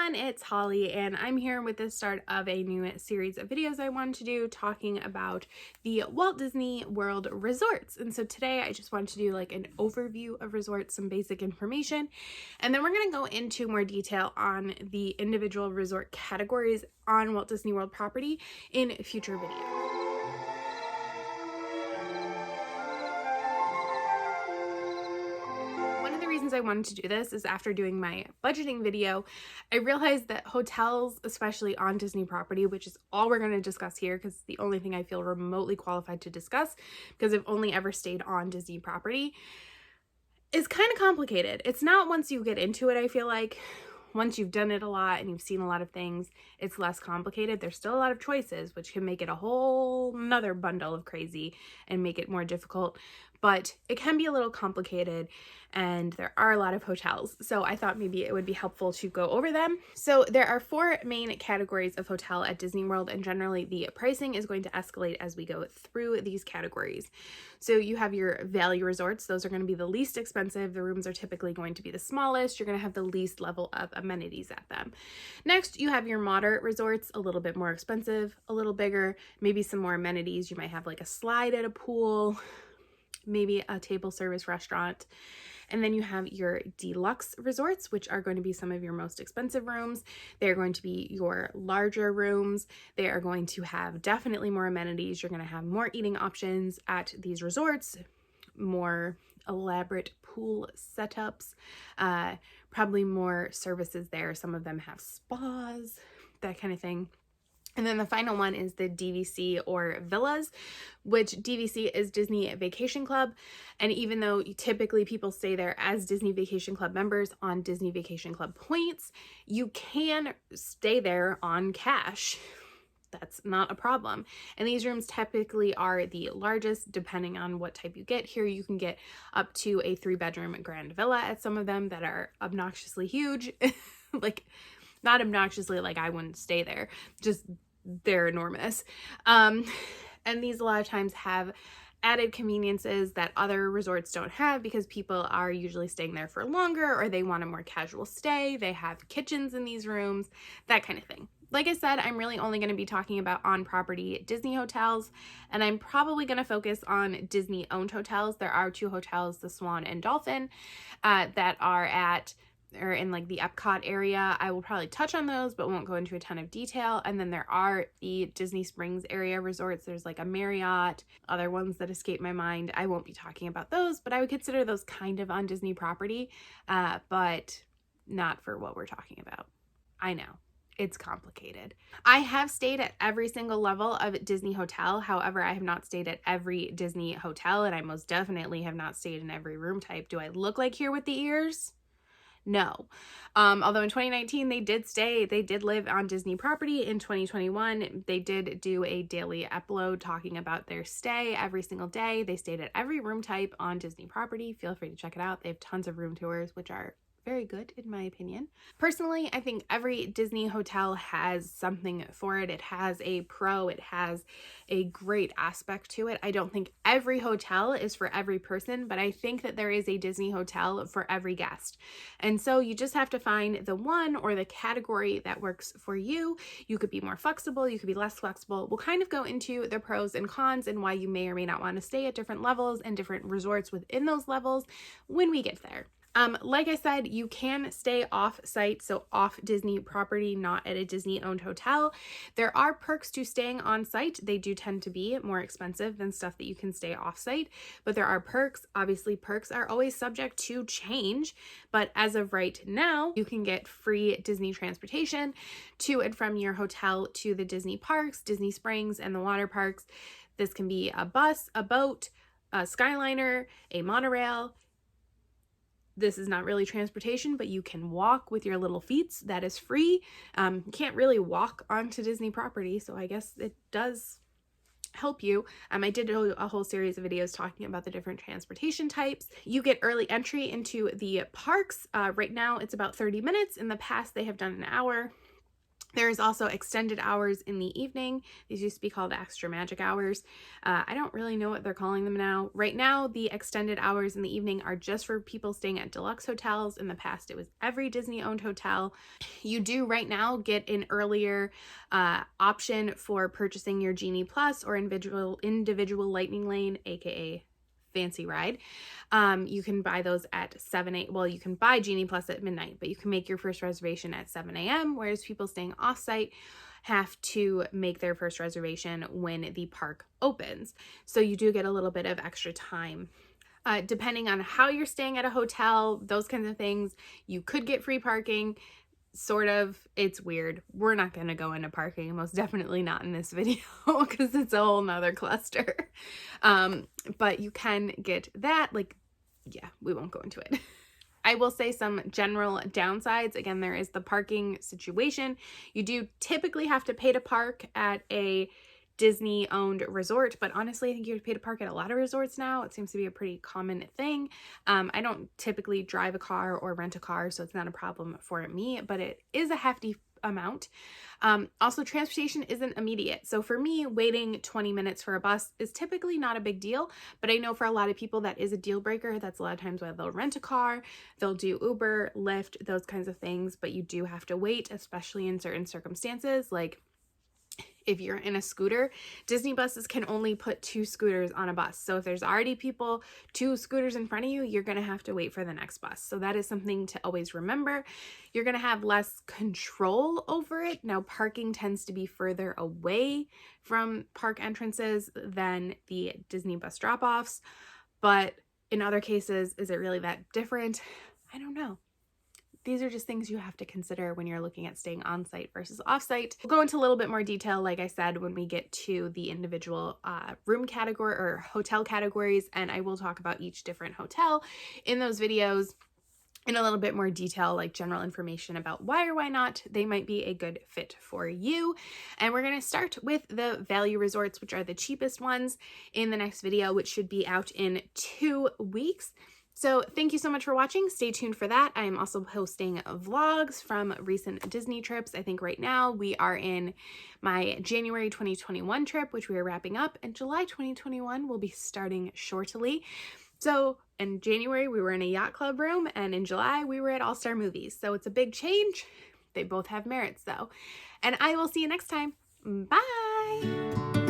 everyone, it's Holly, and I'm here with the start of a new series of videos I wanted to do talking about the Walt Disney World resorts. And so today I just wanted to do like an overview of resorts, some basic information, and then we're going to go into more detail on the individual resort categories on Walt Disney World property in future videos. I wanted to do this is after doing my budgeting video, I realized that hotels, especially on Disney property, which is all we're going to discuss here because it's the only thing I feel remotely qualified to discuss because I've only ever stayed on Disney property, is kind of complicated. It's not once you get into it, I feel like. Once you've done it a lot and you've seen a lot of things, it's less complicated. There's still a lot of choices, which can make it a whole nother bundle of crazy and make it more difficult, but it can be a little complicated and there are a lot of hotels. So I thought maybe it would be helpful to go over them. So there are 4 main categories of hotel at Disney World, and generally the pricing is going to escalate as we go through these categories. So you have your value resorts. Those are going to be the least expensive. The rooms are typically going to be the smallest. You're going to have the least level of amenities at them. Next, you have your moderate resorts, a little bit more expensive, a little bigger, maybe some more amenities. You might have like a slide at a pool, maybe a table service restaurant. And then you have your deluxe resorts, which are going to be some of your most expensive rooms. They're going to be your larger rooms. They are going to have definitely more amenities. You're going to have more eating options at these resorts, more elaborate pool setups, probably more services there. Some of them have spas, that kind of thing. And then the final one is the DVC or villas, which DVC is Disney Vacation Club. And even though typically people stay there as Disney Vacation Club members on Disney Vacation Club points, you can stay there on cash. That's not a problem. And these rooms typically are the largest depending on what type you get. Here you can get up to a 3-bedroom grand villa at some of them that are obnoxiously huge. Like, not obnoxiously like I wouldn't stay there, just they're enormous. And these a lot of times have added conveniences that other resorts don't have because people are usually staying there for longer or they want a more casual stay. They have kitchens in these rooms, that kind of thing. Like I said, I'm really only going to be talking about on-property Disney hotels, and I'm probably going to focus on Disney-owned hotels. There are 2 hotels, the Swan and Dolphin, that are in like the Epcot area. I will probably touch on those, but won't go into a ton of detail. And then there are the Disney Springs area resorts. There's like a Marriott, other ones that escape my mind. I won't be talking about those, but I would consider those kind of on Disney property, but not for what we're talking about. I know. It's complicated. I have stayed at every single level of Disney hotel. However, I have not stayed at every Disney hotel, and I most definitely have not stayed in every room type. Do I look like here with the ears? No. Although in 2019 they did live on Disney property. In 2021 they did do a daily upload talking about their stay every single day. They stayed at every room type on Disney property. Feel free to check it out. They have tons of room tours, which are very good in my opinion. Personally, I think every Disney hotel has something for it. It has a pro, it has a great aspect to it. I don't think every hotel is for every person, but I think that there is a Disney hotel for every guest. And so you just have to find the one or the category that works for you. You could be more flexible, you could be less flexible. We'll kind of go into the pros and cons and why you may or may not want to stay at different levels and different resorts within those levels when we get there. Like I said, you can stay off-site, so off Disney property, not at a Disney-owned hotel. There are perks to staying on-site. They do tend to be more expensive than stuff that you can stay off-site, but there are perks. Obviously, perks are always subject to change, but as of right now, you can get free Disney transportation to and from your hotel to the Disney parks, Disney Springs, and the water parks. This can be a bus, a boat, a Skyliner, a monorail. This is not really transportation, but you can walk with your little feet. That is free. You can't really walk onto Disney property, so I guess it does help you. I did a whole series of videos talking about the different transportation types. You get early entry into the parks. Right now, it's about 30 minutes. In the past, they have done an hour. There's also extended hours in the evening. These used to be called extra magic hours. I don't really know what they're calling them now. Right now, the extended hours in the evening are just for people staying at deluxe hotels. In the past, it was every Disney-owned hotel. You do right now get an earlier option for purchasing your Genie Plus or individual Lightning Lane, aka Fancy Ride. You can buy those at 7 a.m. Well, you can buy Genie Plus at midnight, but you can make your first reservation at 7 a.m., whereas people staying off-site have to make their first reservation when the park opens. So you do get a little bit of extra time. Depending on how you're staying at a hotel, those kinds of things, you could get free parking. Sort of. It's weird. We're not going to go into parking, most definitely not in this video, because it's a whole nother cluster. But you can get that. Like, yeah, we won't go into it. I will say some general downsides. Again, there is the parking situation. You do typically have to pay to park at a Disney-owned resort, but honestly, I think you have to pay to park at a lot of resorts now. It seems to be a pretty common thing. I don't typically drive a car or rent a car, so it's not a problem for me, but it is a hefty amount. Also, transportation isn't immediate. So for me, waiting 20 minutes for a bus is typically not a big deal, but I know for a lot of people that is a deal breaker. That's a lot of times why they'll rent a car, they'll do Uber, Lyft, those kinds of things, but you do have to wait, especially in certain circumstances, like if you're in a scooter. Disney buses can only put 2 scooters on a bus. So if there's already 2 scooters in front of you, you're going to have to wait for the next bus. So that is something to always remember. You're going to have less control over it. Now, parking tends to be further away from park entrances than the Disney bus drop-offs. But in other cases, is it really that different? I don't know. These are just things you have to consider when you're looking at staying on site versus off site. We'll go into a little bit more detail, like I said, when we get to the individual room category or hotel categories, and I will talk about each different hotel in those videos in a little bit more detail, like general information about why or why not they might be a good fit for you. And we're going to start with the value resorts, which are the cheapest ones, in the next video, which should be out in 2 weeks. So thank you so much for watching. Stay tuned for that. I am also posting vlogs from recent Disney trips. I think right now we are in my January 2021 trip, which we are wrapping up, and July 2021 will be starting shortly. So in January, we were in a yacht club room, and in July, we were at All Star Movies. So it's a big change. They both have merits though. And I will see you next time. Bye.